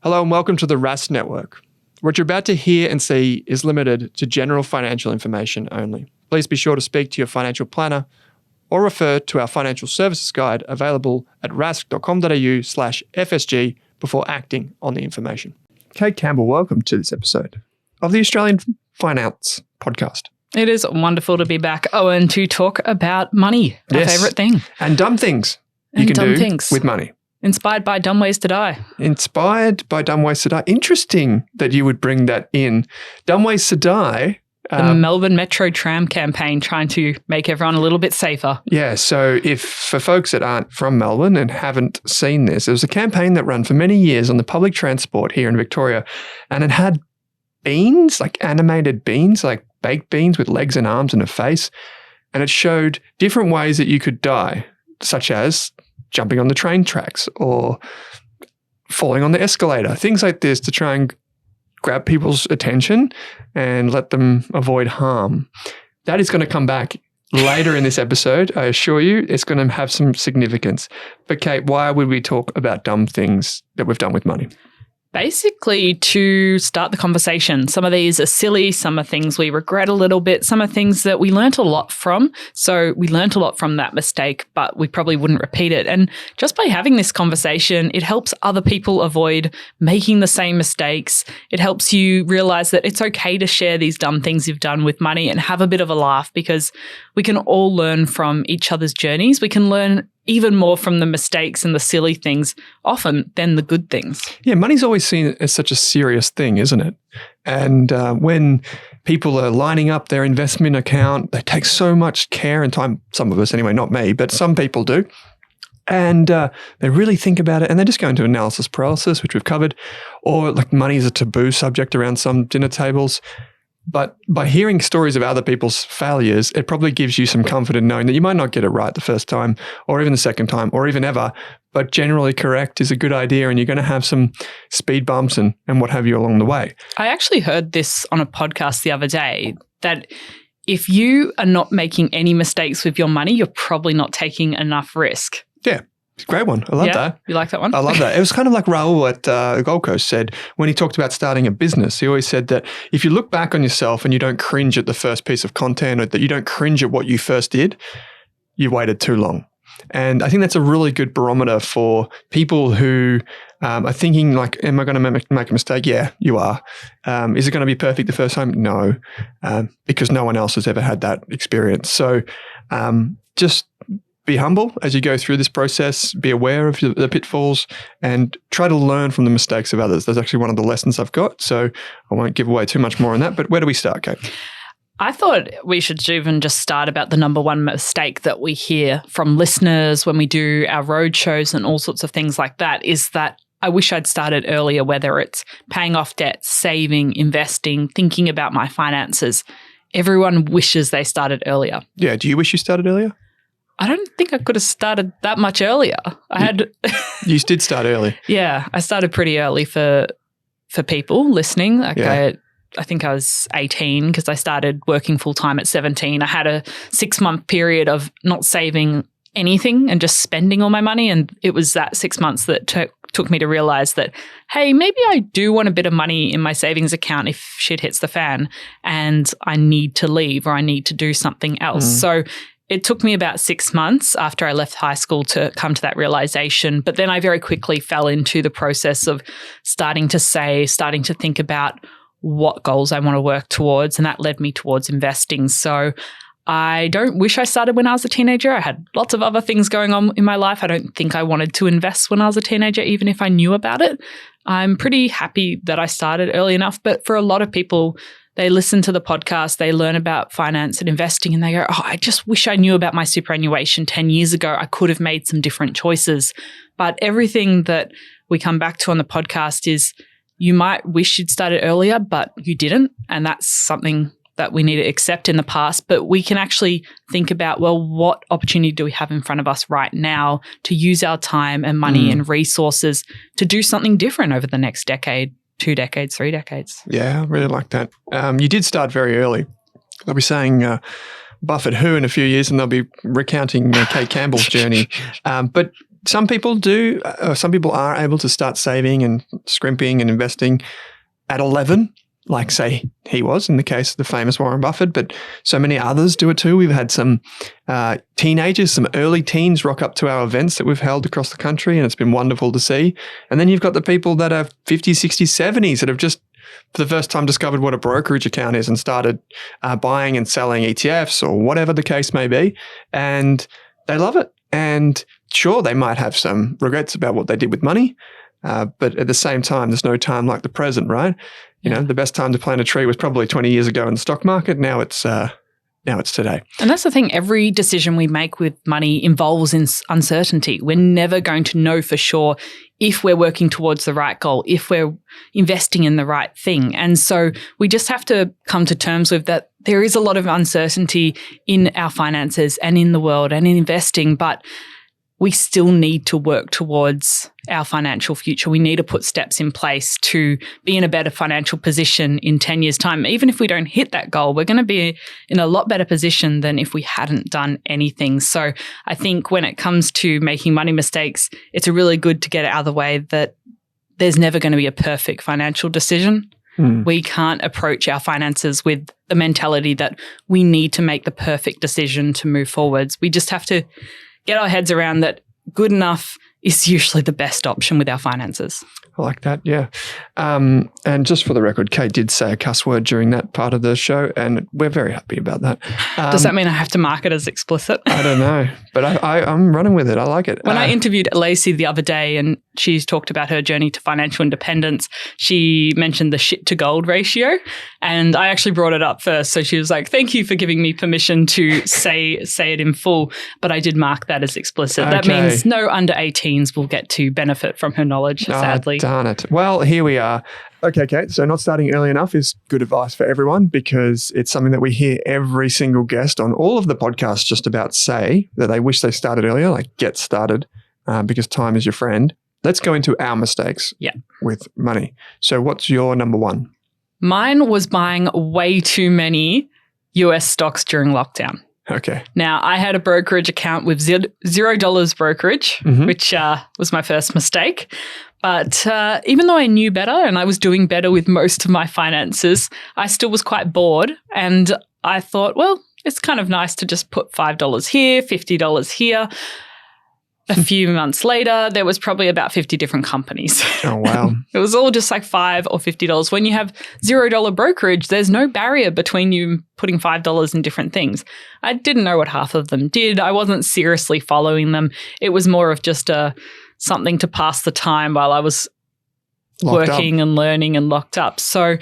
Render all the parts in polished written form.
Hello and welcome to the Rask Network. What you're about to hear and see is limited to general financial information only. Please be sure to speak to your financial planner or refer to our financial services guide available at rask.com.au/FSG before acting on the information. Kate Campbell, welcome to this episode of the Australian Finance Podcast. It is wonderful to be back, Owen, to talk about money, our favourite thing. And dumb things you can do with money. Inspired by Dumb Ways to Die. Inspired by Dumb Ways to Die. Interesting that you would bring that in. Dumb Ways to Die. The Melbourne Metro Tram campaign trying to make everyone a little bit safer. Yeah, so for folks that aren't from Melbourne and haven't seen this, it was a campaign that ran for many years on the public transport here in Victoria, and it had beans, like animated beans, like baked beans with legs and arms and a face, and it showed different ways that you could die, such as jumping on the train tracks or falling on the escalator, things like this to try and grab people's attention and let them avoid harm. That is going to come back later in this episode. I assure you it's going to have some significance. But Kate, why would we talk about dumb things that we've done with money? Basically, to start the conversation. Some of these are silly, some are things we regret a little bit, some are things that we learnt a lot from. So we learnt a lot from that mistake, but we probably wouldn't repeat it. And just by having this conversation, it helps other people avoid making the same mistakes. It helps you realize that it's okay to share these dumb things you've done with money and have a bit of a laugh, because we can all learn from each other's journeys. We can learn even more from the mistakes and the silly things often than the good things. Yeah, money's always seen as such a serious thing, isn't it? And when people are lining up their investment account, they take so much care and time, some of us anyway, not me, but some people do. And they really think about it and they just go into analysis paralysis, which we've covered, or like money is a taboo subject around some dinner tables. But by hearing stories of other people's failures, it probably gives you some comfort in knowing that you might not get it right the first time or even the second time or even ever, but generally correct is a good idea and you're going to have some speed bumps and what have you along the way. I actually heard this on a podcast the other day that if you are not making any mistakes with your money, you're probably not taking enough risk. Yeah. It's a great one. I love that. You like that one? I love that. It was kind of like Raul at Gold Coast said when he talked about starting a business. He always said that if you look back on yourself and you don't cringe at the first piece of content or that you don't cringe at what you first did, you waited too long. And I think that's a really good barometer for people who are thinking like, am I going to make a mistake? Yeah, you are. Is it going to be perfect the first time? No, because no one else has ever had that experience. So just be humble as you go through this process, be aware of the pitfalls and try to learn from the mistakes of others. That's actually one of the lessons I've got. So I won't give away too much more on that, but where do we start, Kate? I thought we should even just start about the number one mistake that we hear from listeners when we do our road shows and all sorts of things like that is that I wish I'd started earlier, whether it's paying off debts, saving, investing, thinking about my finances. Everyone wishes they started earlier. Yeah. Do you wish you started earlier? I don't think I could have started that much earlier. You did start early. Yeah, I started pretty early for people listening. Like I think I was 18 because I started working full-time at 17. I had a 6-month period of not saving anything and just spending all my money. And it was that 6 months that took me to realize that, hey, maybe I do want a bit of money in my savings account if shit hits the fan and I need to leave or I need to do something else. So it took me about 6 months after I left high school to come to that realization. But then I very quickly fell into the process of starting to think about what goals I want to work towards. And that led me towards investing. So I don't wish I started when I was a teenager. I had lots of other things going on in my life. I don't think I wanted to invest when I was a teenager, even if I knew about it. I'm pretty happy that I started early enough. But for a lot of people, they listen to the podcast, they learn about finance and investing, and they go, I just wish I knew about my superannuation 10 years ago. I could have made some different choices. But everything that we come back to on the podcast is you might wish you'd started earlier, but you didn't. And that's something that we need to accept in the past. But we can actually think about, well, what opportunity do we have in front of us right now to use our time and money and resources to do something different over the next decade, 2 decades, 3 decades. Yeah, I really like that. You did start very early. They'll be saying Buffett who in a few years and they'll be recounting Kate Campbell's journey. But some people do. Some people are able to start saving and scrimping and investing at 11, like say he was in the case of the famous Warren Buffett, but so many others do it too. We've had some teenagers, some early teens rock up to our events that we've held across the country, and it's been wonderful to see. And then you've got the people that are 50s, 60s, 70s that have just for the first time discovered what a brokerage account is and started buying and selling ETFs or whatever the case may be. And they love it. And sure, they might have some regrets about what they did with money, but at the same time, there's no time like the present, right? You know, the best time to plant a tree was probably 20 years ago in the stock market. Now it's today. And that's the thing. Every decision we make with money involves uncertainty. We're never going to know for sure if we're working towards the right goal, if we're investing in the right thing. And so we just have to come to terms with that. There is a lot of uncertainty in our finances and in the world and in investing, but we still need to work towards our financial future. We need to put steps in place to be in a better financial position in 10 years' time. Even if we don't hit that goal, we're going to be in a lot better position than if we hadn't done anything. So I think when it comes to making money mistakes, it's really good to get it out of the way that there's never going to be a perfect financial decision. We can't approach our finances with the mentality that we need to make the perfect decision to move forwards. We just have to get our heads around that good enough is usually the best option with our finances. I like that, yeah. And just for the record, Kate did say a cuss word during that part of the show, and we're very happy about that. Does that mean I have to mark it as explicit? I don't know, but I'm running with it. I like it. When I interviewed Lacey the other day and she talked about her journey to financial independence, she mentioned the shit to gold ratio, and I actually brought it up first. So she was like, thank you for giving me permission to say it in full, but I did mark that as explicit. Okay. That means no under 18s will get to benefit from her knowledge, sadly. Darn it. Well, here we are. Okay, Kate. So not starting early enough is good advice for everyone because it's something that we hear every single guest on all of the podcasts just about say that they wish they started earlier, like get started because time is your friend. Let's go into our mistakes with money. So what's your number one? Mine was buying way too many US stocks during lockdown. Okay. Now, I had a brokerage account with $0 brokerage, which was my first mistake. But even though I knew better and I was doing better with most of my finances, I still was quite bored. And I thought, well, it's kind of nice to just put $5 here, $50 here. A few months later, there was probably about 50 different companies. Oh, wow. It was all just like $5 or $50. When you have $0 brokerage, there's no barrier between you putting $5 in different things. I didn't know what half of them did. I wasn't seriously following them. It was more of just something to pass the time while I was working and learning and locked up. So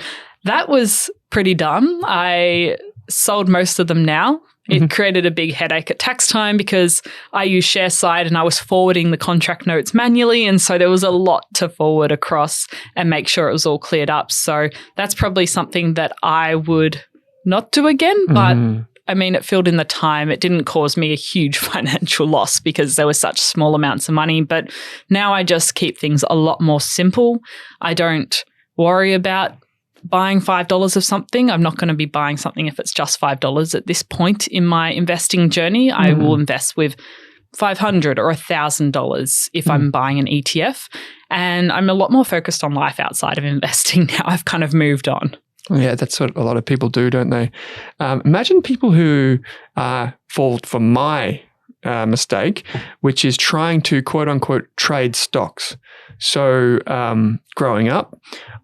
that was pretty dumb. I sold most of them now. It created a big headache at tax time because I use ShareSide and I was forwarding the contract notes manually. And so there was a lot to forward across and make sure it was all cleared up. So that's probably something that I would not do again. But I mean, it filled in the time. It didn't cause me a huge financial loss because there were such small amounts of money. But now I just keep things a lot more simple. I don't worry about buying $5 of something. I'm not going to be buying something if it's just $5 at this point in my investing journey. I will invest with $500 or $1,000 if I'm buying an ETF. And I'm a lot more focused on life outside of investing now. I've kind of moved on. Yeah, that's what a lot of people do, don't they? Imagine people who fall for my mistake, which is trying to quote unquote trade stocks. So growing up,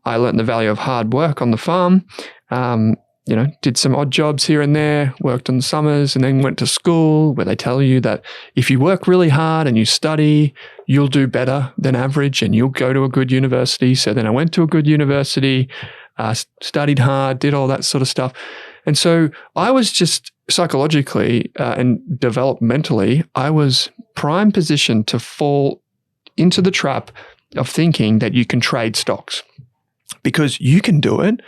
I learned the value of hard work on the farm, did some odd jobs here and there, worked on the summers, and then went to school where they tell you that if you work really hard and you study, you'll do better than average and you'll go to a good university. So then I went to a good university, studied hard, did all that sort of stuff. And so I was just psychologically and developmentally, I was prime position to fall into the trap of thinking that you can trade stocks because you can do it.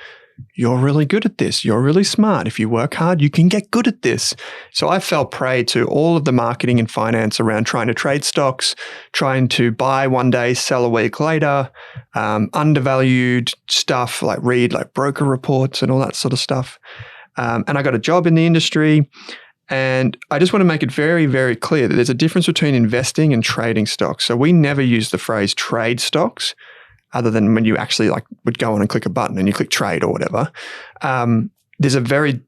You're really good at this. You're really smart. If you work hard, you can get good at this. So I fell prey to all of the marketing and finance around trying to trade stocks, trying to buy one day, sell a week later, undervalued stuff read broker reports and all that sort of stuff. And I got a job in the industry And I just want to make it very, very clear that there's a difference between investing and trading stocks. So we never use the phrase trade stocks, other than when you actually would go on and click a button and you click trade or whatever. There's a very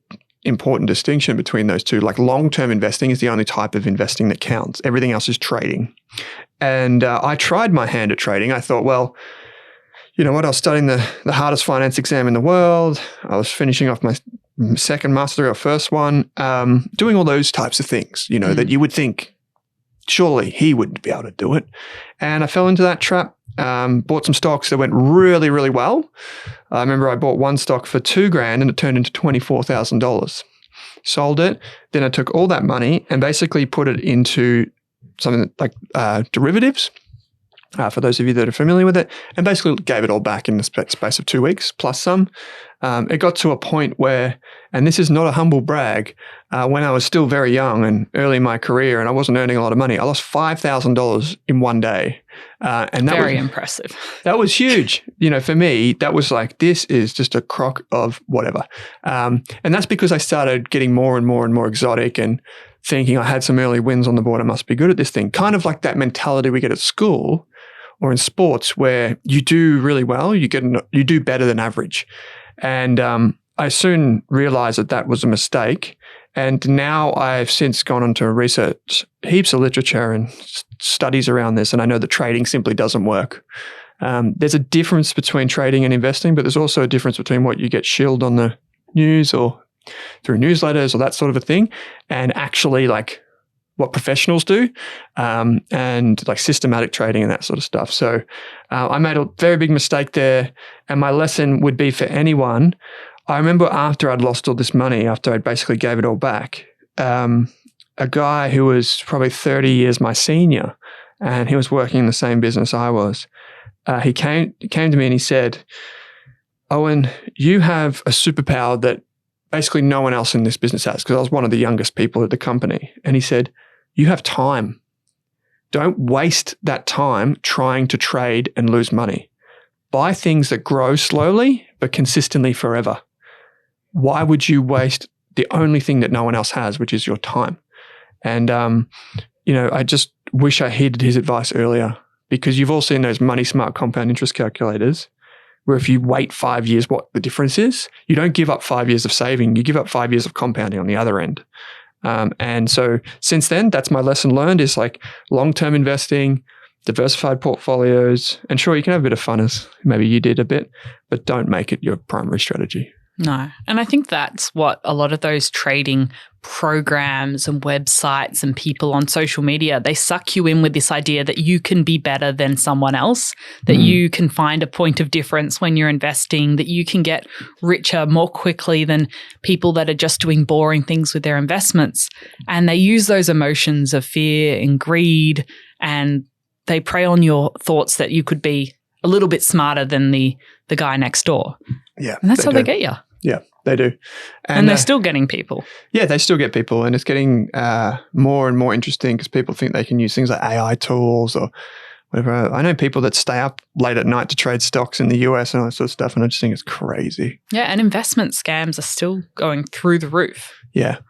important distinction between those two. Like long-term investing is the only type of investing that counts. Everything else is trading. And I tried my hand at trading. I thought, well, you know what? I was studying the hardest finance exam in the world. I was finishing off my second master or first one, doing all those types of things, that you would think, surely he wouldn't be able to do it. And I fell into that trap, bought some stocks that went really, really well. I remember I bought one stock for $2,000 and it turned into $24,000. Sold it. Then I took all that money and basically put it into something like derivatives. For those of you that are familiar with it, and basically gave it all back in the space of 2 weeks, plus some. It got to a point where, and this is not a humble brag, when I was still very young and early in my career and I wasn't earning a lot of money, I lost $5,000 in one day. And that very impressive. That was huge. For me, that was like, this is just a crock of whatever. And that's because I started getting more and more and more exotic and thinking I had some early wins on the board. I must be good at this thing. Kind of like that mentality we get at school or in sports where you do really well, you do better than average. And I soon realized that was a mistake. And now I've since gone on to research heaps of literature and studies around this. And I know that trading simply doesn't work. There's a difference between trading and investing, but there's also a difference between what you get shilled on the news or through newsletters or that sort of a thing, and actually what professionals do, and systematic trading and that sort of stuff. So I made a very big mistake there. And my lesson would be for anyone. I remember after I'd lost all this money, after I'd basically gave it all back, a guy who was probably 30 years my senior, and he was working in the same business I was, he came to me and he said, Owen, you have a superpower that basically no one else in this business has, because I was one of the youngest people at the company. And he said, you have time. Don't waste that time trying to trade and lose money. Buy things that grow slowly but consistently forever. Why would you waste the only thing that no one else has, which is your time? And, I just wish I heeded his advice earlier, because you've all seen those money smart compound interest calculators where if you wait 5 years, what the difference is, you don't give up 5 years of saving, you give up 5 years of compounding on the other end. And so since then, that's my lesson learned is long-term investing, diversified portfolios, and sure, you can have a bit of fun as maybe you did a bit, but don't make it your primary strategy. No. And I think that's what a lot of those trading programs and websites and people on social media, they suck you in with this idea that you can be better than someone else, that you can find a point of difference when you're investing, that you can get richer more quickly than people that are just doing boring things with their investments. And they use those emotions of fear and greed, and they prey on your thoughts that you could be a little bit smarter than the guy next door. Yeah. And that's how they get you. Yeah, they do. And they're still getting people. Yeah, they still get people. And it's getting more and more interesting because people think they can use things like AI tools or whatever. I know people that stay up late at night to trade stocks in the US and all that sort of stuff. And I just think it's crazy. Yeah, and investment scams are still going through the roof. Yeah.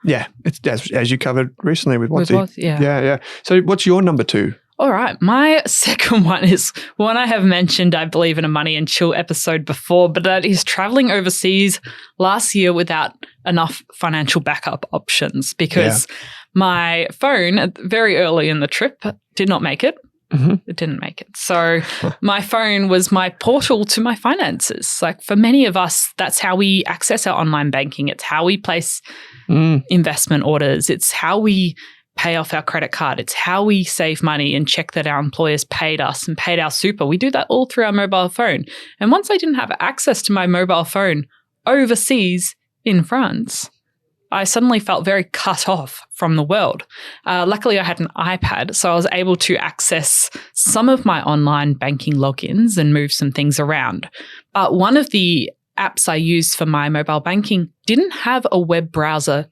It's as you covered recently with Watsy. Yeah. So what's your number two? All right. My second one is one I have mentioned, I believe, in a Money and Chill episode before, but that is traveling overseas last year without enough financial backup options because my phone, very early in the trip, did not make it. Mm-hmm. It didn't make it. So my phone was my portal to my finances. Like for many of us, that's how we access our online banking. It's how we place investment orders. It's how we pay off our credit card. It's how we save money and check that our employers paid us and paid our super. We do that all through our mobile phone. And once I didn't have access to my mobile phone overseas in France, I suddenly felt very cut off from the world. Luckily, I had an iPad, so I was able to access some of my online banking logins and move some things around. But one of the apps I used for my mobile banking didn't have a web browser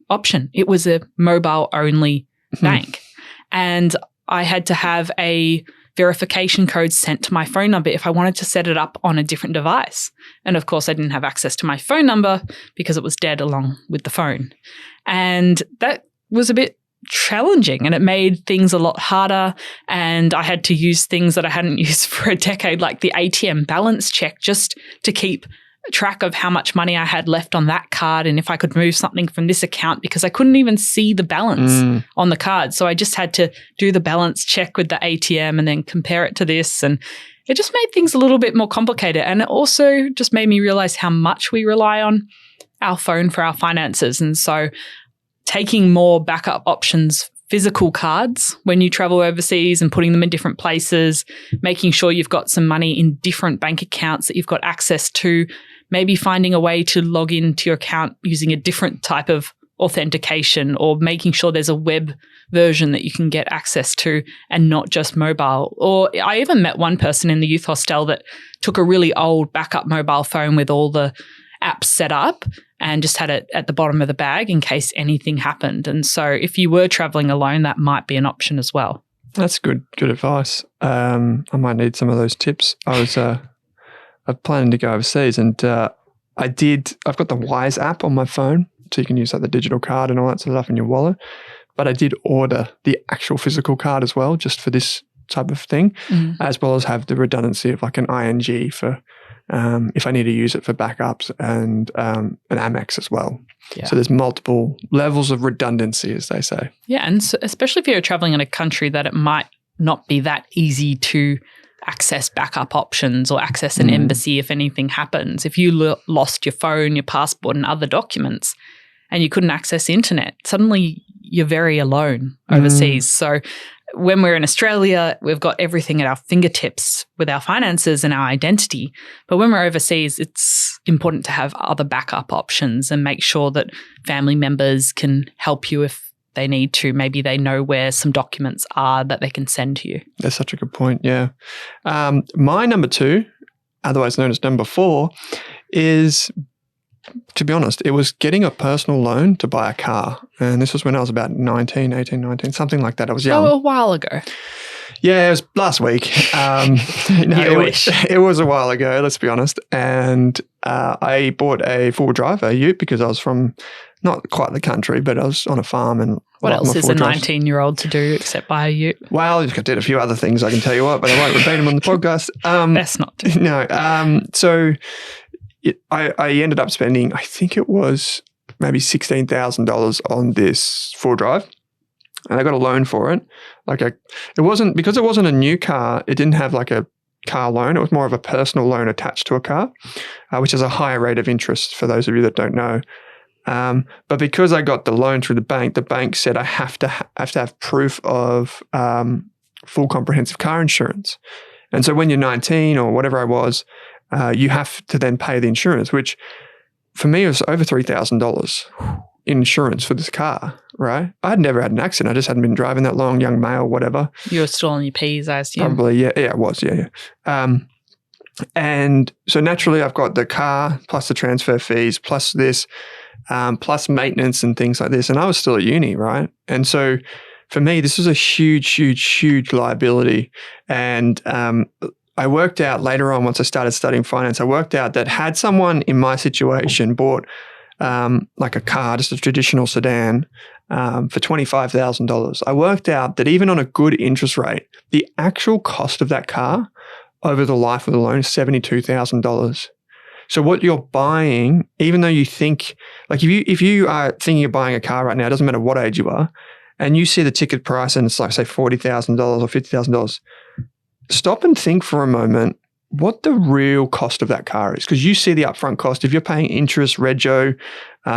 option. It was a mobile-only bank. And I had to have a verification codes sent to my phone number if I wanted to set it up on a different device. And of course, I didn't have access to my phone number because it was dead along with the phone. And that was a bit challenging, and it made things a lot harder. And I had to use things that I hadn't used for a decade, like the ATM balance check, just to keep track of how much money I had left on that card and if I could move something from this account, because I couldn't even see the balance on the card. So I just had to do the balance check with the ATM and then compare it to this. And it just made things a little bit more complicated. And it also just made me realize how much we rely on our phone for our finances. And so taking more backup options, physical cards when you travel overseas and putting them in different places, making sure you've got some money in different bank accounts that you've got access to, maybe finding a way to log into your account using a different type of authentication, or making sure there's a web version that you can get access to and not just mobile. Or I even met one person in the youth hostel that took a really old backup mobile phone with all the apps set up and just had it at the bottom of the bag in case anything happened. And so if you were traveling alone, that might be an option as well. That's good advice. I might need some of those tips. I'm planning to go overseas, and I've got the Wise app on my phone, so you can use like the digital card and all that sort of stuff in your wallet. But I did order the actual physical card as well, just for this type of thing, as well as have the redundancy of like an ING for if I need to use it for backups, and an Amex as well. Yeah. So there's multiple levels of redundancy, as they say. Yeah, and so especially if you're traveling in a country that it might not be that easy to access backup options or access an embassy if anything happens. If you lost your phone, your passport and other documents and you couldn't access internet, suddenly you're very alone overseas. So when we're in Australia, we've got everything at our fingertips with our finances and our identity. But when we're overseas, it's important to have other backup options and make sure that family members can help you if they need to. Maybe they know where some documents are that they can send to you. That's such a good point, yeah. My number 2, otherwise known as number 4, is, to be honest, it was getting a personal loan to buy a car. And this was when I was about 19, something like that. I was young. Oh, a while ago. Yeah, it was last week. It was a while ago, let's be honest. And I bought a four-wheel drive, a ute, because I was from not quite the country, but I was on a farm. And what else is a 19-year-old to do except buy a ute? Well, I did a few other things, I can tell you what, but I won't repeat them on the podcast. That's not true. No. So I ended up spending, I think it was maybe $16,000 on this four-wheel drive. And I got a loan for it. It wasn't a new car. It didn't have like a car loan. It was more of a personal loan attached to a car, which is a higher rate of interest for those of you that don't know. But because I got the loan through the bank said I have to have proof of full comprehensive car insurance. And so when you're 19 or whatever I was, you have to then pay the insurance, which for me was over $3,000 in insurance for this car, right? I had never had an accident. I just hadn't been driving that long, young male, whatever. You were still on your P's, I assume. Probably, yeah. Yeah, it was, yeah. And so naturally I've got the car plus the transfer fees plus this, plus maintenance and things like this. And I was still at uni, right? And so for me, this was a huge, huge, huge liability. And I worked out later on, once I started studying finance, I worked out that had someone in my situation bought like a car, just a traditional sedan, for $25,000, I worked out that even on a good interest rate, the actual cost of that car over the life of the loan is $72,000. So what you're buying, even though you think, like if you are thinking of buying a car right now, it doesn't matter what age you are, and you see the ticket price and it's like, say, $40,000 or $50,000, stop and think for a moment what the real cost of that car is, because you see the upfront cost. If you're paying interest, rego,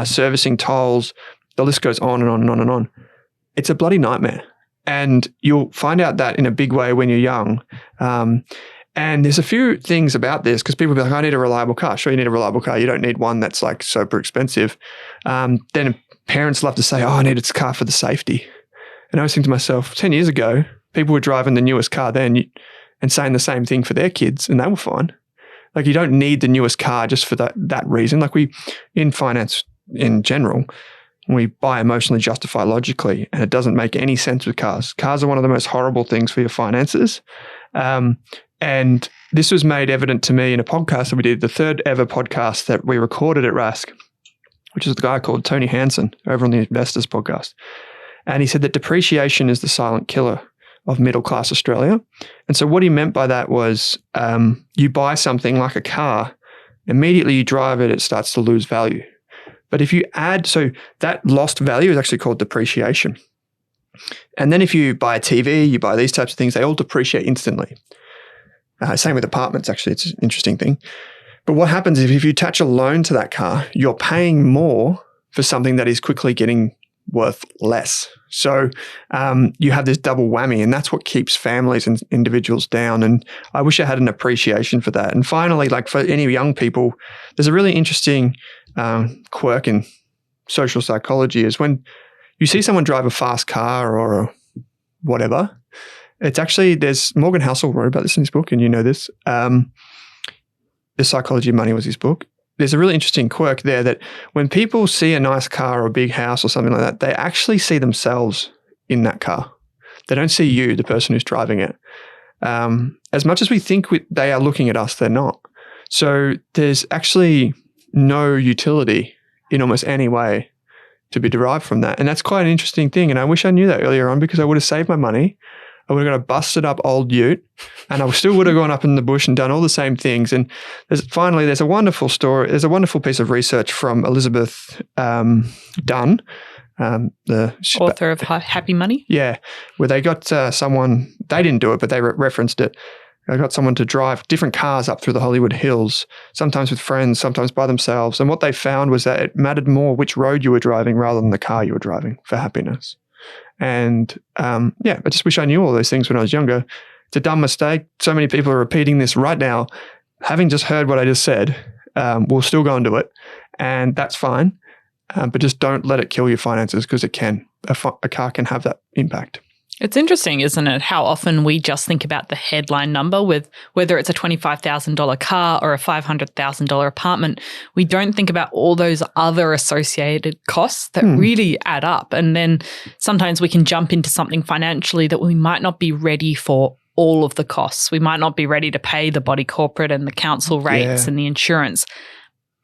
servicing, tolls, the list goes on and on and on and on. It's a bloody nightmare. And you'll find out that in a big way when you're young. And there's a few things about this, because people be like, I need a reliable car. Sure, you need a reliable car. You don't need one that's like super expensive. Then parents love to say, I need a car for the safety. And I was thinking to myself, 10 years ago, people were driving the newest car then and saying the same thing for their kids, and they were fine. Like, you don't need the newest car just for that reason. Like, we, in finance in general, we buy emotionally, justify logically, and it doesn't make any sense with cars. Cars are one of the most horrible things for your finances. And this was made evident to me in a podcast that we did, the third ever podcast that we recorded at Rask, which is the guy called Tony Hansen over on the Investors podcast. And he said that depreciation is the silent killer of middle-class Australia. And so what he meant by that was you buy something like a car, immediately you drive it, it starts to lose value. But if you add, so that lost value is actually called depreciation. And then if you buy a TV, you buy these types of things, they all depreciate instantly. Same with apartments, actually. It's an interesting thing. But what happens is if you attach a loan to that car, you're paying more for something that is quickly getting worth less. So you have this double whammy, and that's what keeps families and individuals down. And I wish I had an appreciation for that. And finally, like for any young people, there's a really interesting quirk in social psychology is when you see someone drive a fast car or whatever, it's actually, there's Morgan Housel wrote about this in his book, and you know this. The Psychology of Money was his book. There's a really interesting quirk there that when people see a nice car or a big house or something like that, they actually see themselves in that car. They don't see you, the person who's driving it. As much as we think they are looking at us, they're not. So there's actually no utility in almost any way to be derived from that. And that's quite an interesting thing. And I wish I knew that earlier on, because I would have saved my money. I would have got a busted up old ute, and I still would have gone up in the bush and done all the same things. And there's a wonderful story. There's a wonderful piece of research from Elizabeth Dunn, the author of Happy Money. Yeah, where they got someone, they didn't do it, but they referenced it. They got someone to drive different cars up through the Hollywood Hills, sometimes with friends, sometimes by themselves. And what they found was that it mattered more which road you were driving rather than the car you were driving for happiness. And I just wish I knew all those things when I was younger. It's a dumb mistake. So many people are repeating this right now. Having just heard what I just said, we'll still go and do it. And that's fine. But just don't let it kill your finances, because it can. A car can have that impact. It's interesting, isn't it, how often we just think about the headline number with whether it's a $25,000 car or a $500,000 apartment. We don't think about all those other associated costs that really add up. And then sometimes we can jump into something financially that we might not be ready for all of the costs. We might not be ready to pay the body corporate and the council rates and the insurance.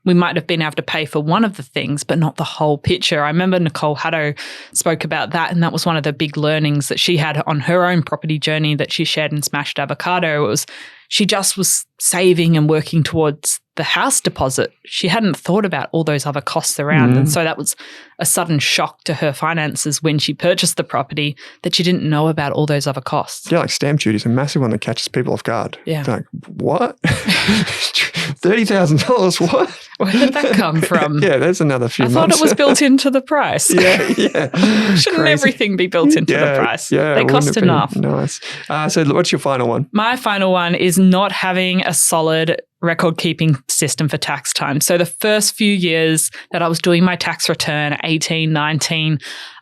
We might have been able to pay for one of the things, but not the whole picture. I remember Nicole Haddo spoke about that, and that was one of the big learnings that she had on her own property journey that she shared in Smashed Avocado. It was she just was saving and working towards the house deposit. She hadn't thought about all those other costs around. And so that was a sudden shock to her finances when she purchased the property, that she didn't know about all those other costs. Yeah, like stamp duty is a massive one that catches people off guard. Yeah. It's like, what? $30,000? What? Where did that come from? Yeah, there's another few months. I thought it was built into the price. Yeah. Shouldn't everything be built into the price? Yeah, they cost enough. Nice. So what's your final one? My final one is not having a solid record-keeping system for tax time. So the first few years that I was doing my tax return, 18, 19,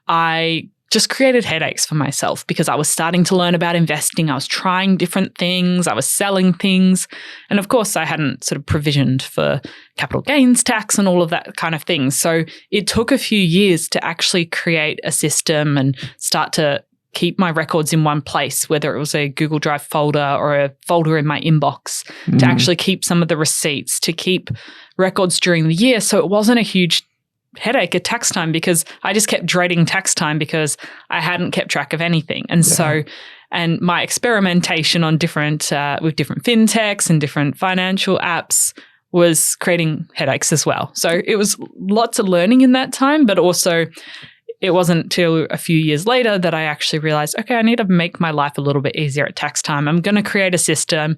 I just created headaches for myself because I was starting to learn about investing. I was trying different things. I was selling things. And of course, I hadn't sort of provisioned for capital gains tax and all of that kind of thing. So it took a few years to actually create a system and start to keep my records in one place, whether it was a Google Drive folder or a folder in my inbox, to actually keep some of the receipts, to keep records during the year. So it wasn't a huge headache at tax time, because I just kept dreading tax time because I hadn't kept track of anything. And so, and my experimentation on different, with different fintechs and different financial apps was creating headaches as well. So it was lots of learning in that time, but also it wasn't until a few years later that I actually realized, okay, I need to make my life a little bit easier at tax time. I'm going to create a system,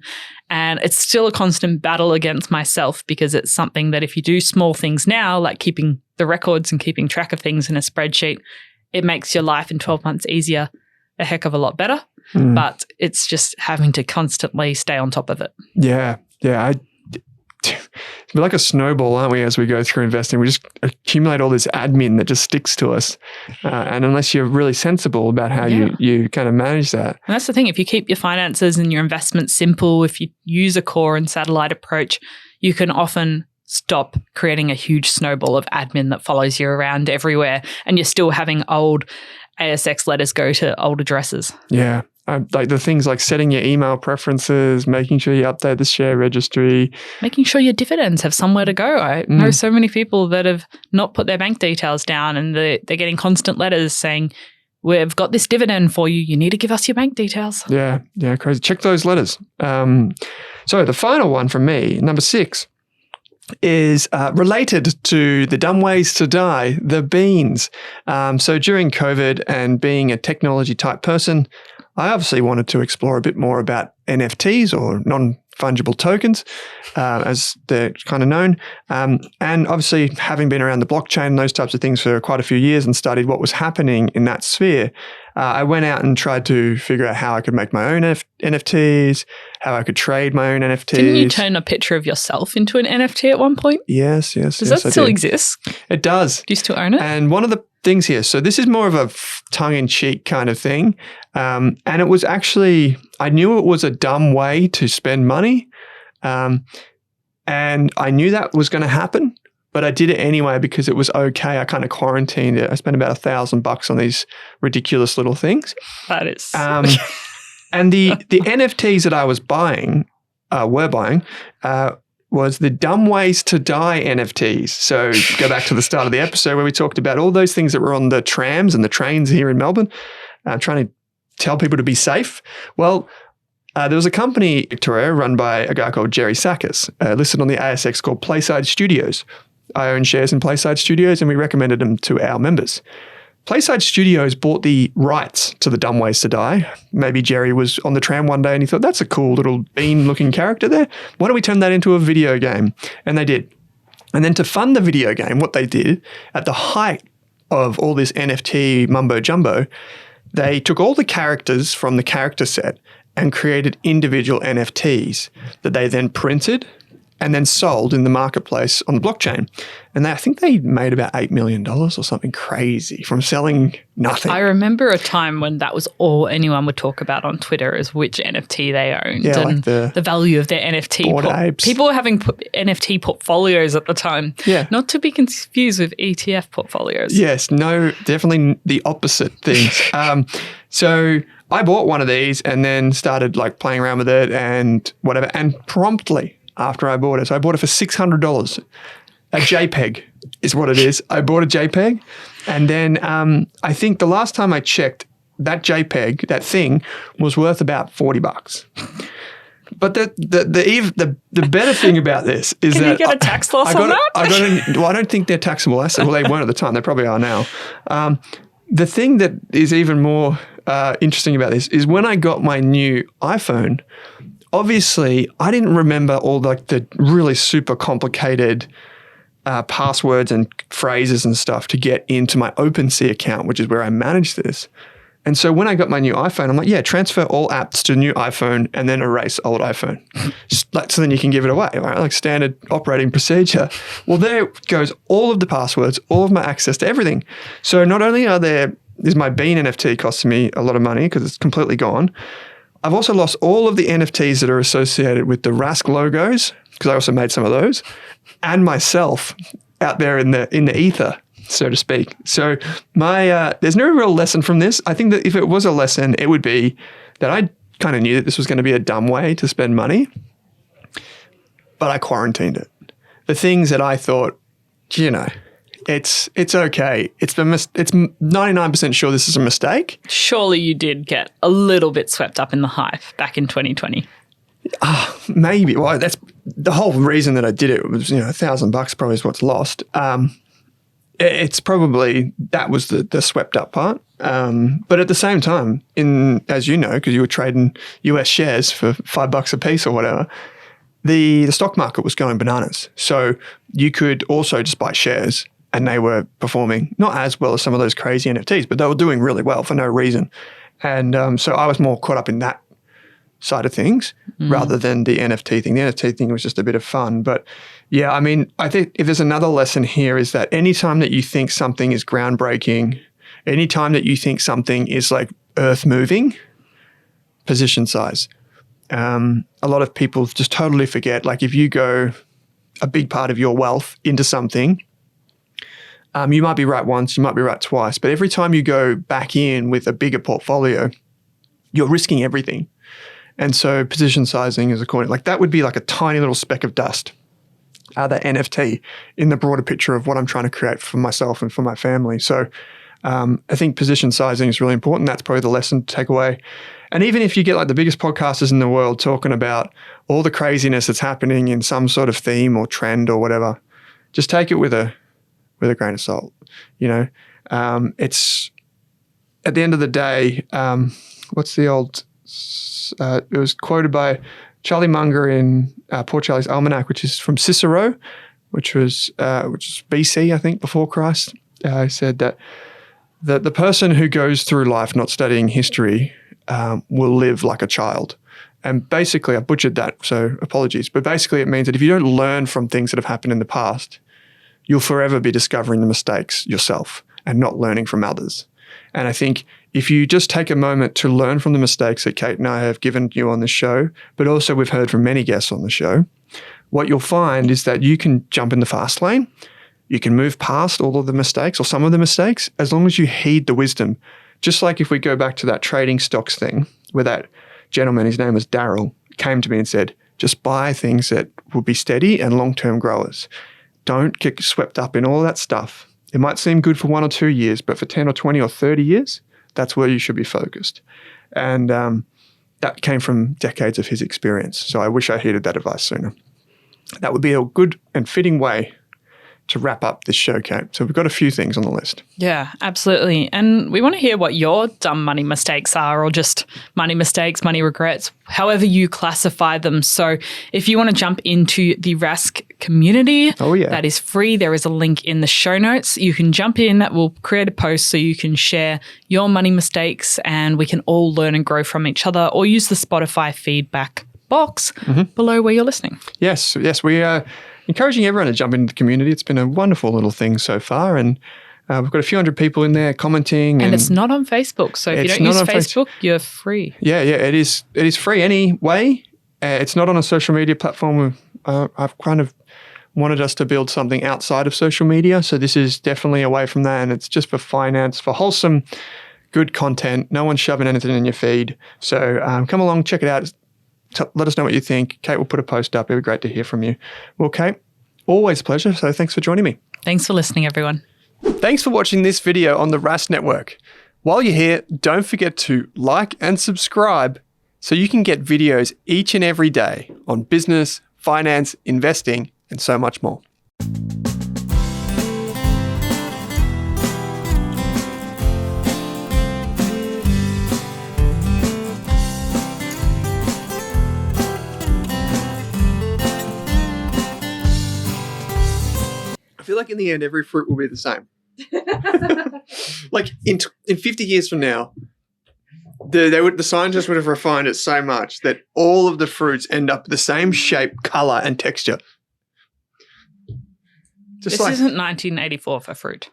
and it's still a constant battle against myself, because it's something that if you do small things now, like keeping the records and keeping track of things in a spreadsheet, it makes your life in 12 months easier, a heck of a lot better. But it's just having to constantly stay on top of it. Yeah. We're like a snowball, aren't we, as we go through investing? We just accumulate all this admin that just sticks to us. And unless you're really sensible about how you kind of manage that. And that's the thing. If you keep your finances and your investments simple, if you use a core and satellite approach, you can often stop creating a huge snowball of admin that follows you around everywhere, and you're still having old ASX letters go to old addresses. Yeah. Like the things like setting your email preferences, making sure you update the share registry. Making sure your dividends have somewhere to go. I know so many people that have not put their bank details down and they're getting constant letters saying, we've got this dividend for you. You need to give us your bank details. Yeah, crazy. Check those letters. So the final one from me, number 6, is related to the dumb ways to die, the beans. So during COVID and being a technology type person, I obviously wanted to explore a bit more about NFTs or non-fungible tokens, as they're kind of known. And obviously, having been around the blockchain and those types of things for quite a few years and studied what was happening in that sphere, I went out and tried to figure out how I could make my own NFTs, how I could trade my own NFTs. Didn't you turn a picture of yourself into an NFT at one point? Yes. Does that still exist? It does. Do you still own it? And one of the things here, so this is more of a tongue-in-cheek kind of thing. And it was actually, I knew it was a dumb way to spend money. And I knew that was going to happen. But I did it anyway because it was okay. I kind of quarantined it. I spent about $1,000 on these ridiculous little things. That is. And the NFTs that I was buying, was the dumb ways to die NFTs. So go back to the start of the episode where we talked about all those things that were on the trams and the trains here in Melbourne, trying to tell people to be safe. Well, there was a company, Victoria, run by a guy called Jerry Sakis, listed on the ASX called Playside Studios. I own shares in Playside Studios and we recommended them to our members. Playside Studios bought the rights to the dumb ways to die. Maybe Jerry was on the tram one day and he thought, that's a cool little bean-looking character there. Why don't we turn that into a video game? And they did. And then to fund the video game, what they did, at the height of all this NFT mumbo-jumbo, they took all the characters from the character set and created individual NFTs that they then printed and then sold in the marketplace on the blockchain. And I think they made about $8 million or something crazy from selling nothing. I remember a time when that was all anyone would talk about on Twitter is which NFT they owned and like the value of their NFT. People were having NFT portfolios at the time. Yeah. Not to be confused with ETF portfolios. Yes, no, definitely the opposite things. So I bought one of these and then started like playing around with it and whatever. And promptly after I bought it, so I bought it for $600. A JPEG is what it is. I bought a JPEG. And then I think the last time I checked, that JPEG, that thing, was worth about $40. But the better thing about this is Can that you get a tax loss on that? I don't think they're taxable assets. Well, they weren't at the time. They probably are now. The thing that is even more interesting about this is when I got my new iPhone, obviously I didn't remember all the really super complicated passwords and phrases and stuff to get into my OpenSea account, which is where I manage this. And so when I got my new iPhone, I'm like, yeah, transfer all apps to new iPhone and then erase old iPhone. So then you can give it away, right? Like standard operating procedure. Well, there goes all of the passwords, all of my access to everything. So not only is my Bean NFT costing me a lot of money because it's completely gone, I've also lost all of the NFTs that are associated with the Rask logos, because I also made some of those, and myself out there in the ether, so to speak. So there's no real lesson from this. I think that if it was a lesson, it would be that I kind of knew that this was going to be a dumb way to spend money, but I quarantined it. The things that I thought, it's okay. It's 99% sure this is a mistake. Surely you did get a little bit swept up in the hype back in 2020. Maybe. Well, that's the whole reason that I did it was, $1,000 probably is what's lost. It's probably, that was the swept up part. But at the same time, as you know, because you were trading US shares for $5 a piece or whatever, the stock market was going bananas. So you could also just buy shares and they were performing not as well as some of those crazy NFTs, but they were doing really well for no reason. And so I was more caught up in that side of things rather than the NFT thing. The NFT thing was just a bit of fun. But yeah, I mean, I think if there's another lesson here is that anytime that you think something is groundbreaking, anytime that you think something is like earth moving, position size. A lot of people just totally forget, like if you go a big part of your wealth into something, you might be right once, you might be right twice, but every time you go back in with a bigger portfolio, you're risking everything. And so position sizing is according, like that would be like a tiny little speck of dust, that NFT in the broader picture of what I'm trying to create for myself and for my family. So I think position sizing is really important. That's probably the lesson to take away. And even if you get like the biggest podcasters in the world talking about all the craziness that's happening in some sort of theme or trend or whatever, just take it with a grain of salt. You know, it's at the end of the day, what's the old, it was quoted by Charlie Munger in Poor Charlie's Almanac, which is from Cicero, which is BC, I think, before Christ. He said that the person who goes through life not studying history will live like a child. And basically, I butchered that, so apologies. But basically, it means that if you don't learn from things that have happened in the past, you'll forever be discovering the mistakes yourself and not learning from others. And I think if you just take a moment to learn from the mistakes that Kate and I have given you on this show, but also we've heard from many guests on the show, what you'll find is that you can jump in the fast lane. You can move past all of the mistakes or some of the mistakes as long as you heed the wisdom. Just like if we go back to that trading stocks thing where that gentleman, his name was Daryl, came to me and said, just buy things that will be steady and long-term growers. Don't get swept up in all that stuff. It might seem good for 1 or 2 years, but for 10 or 20 or 30 years, that's where you should be focused. And that came from decades of his experience. So I wish I heeded that advice sooner. That would be a good and fitting way to wrap up this show, Kate. So we've got a few things on the list. Yeah, absolutely. And we want to hear what your dumb money mistakes are, or just money mistakes, money regrets, however you classify them. So if you want to jump into the Rask community, that is free. There is a link in the show notes. You can jump in. We'll create a post so you can share your money mistakes and we can all learn and grow from each other, or use the Spotify feedback box below where you're listening. Yes, we are encouraging everyone to jump into the community. It's been a wonderful little thing so far, and we've got a few hundred people in there commenting. And it's not on Facebook, so if you don't use Facebook, you're free. Yeah, it is free anyway. It's not on a social media platform. I've kind of wanted us to build something outside of social media, so this is definitely away from that, and it's just for finance, for wholesome, good content. No one's shoving anything in your feed. So come along, check it out. Let us know what you think. Kate will put a post up. It would be great to hear from you. Well, Kate, always a pleasure. So thanks for joining me. Thanks for listening, everyone. Thanks for watching this video on the Rask Network. While you're here, don't forget to like and subscribe so you can get videos each and every day on business, finance, investing, and so much more. I feel like in the end, every fruit will be the same. Like in 50 years from now, the scientists would have refined it so much that all of the fruits end up the same shape, color, and texture. This isn't 1984 for fruit.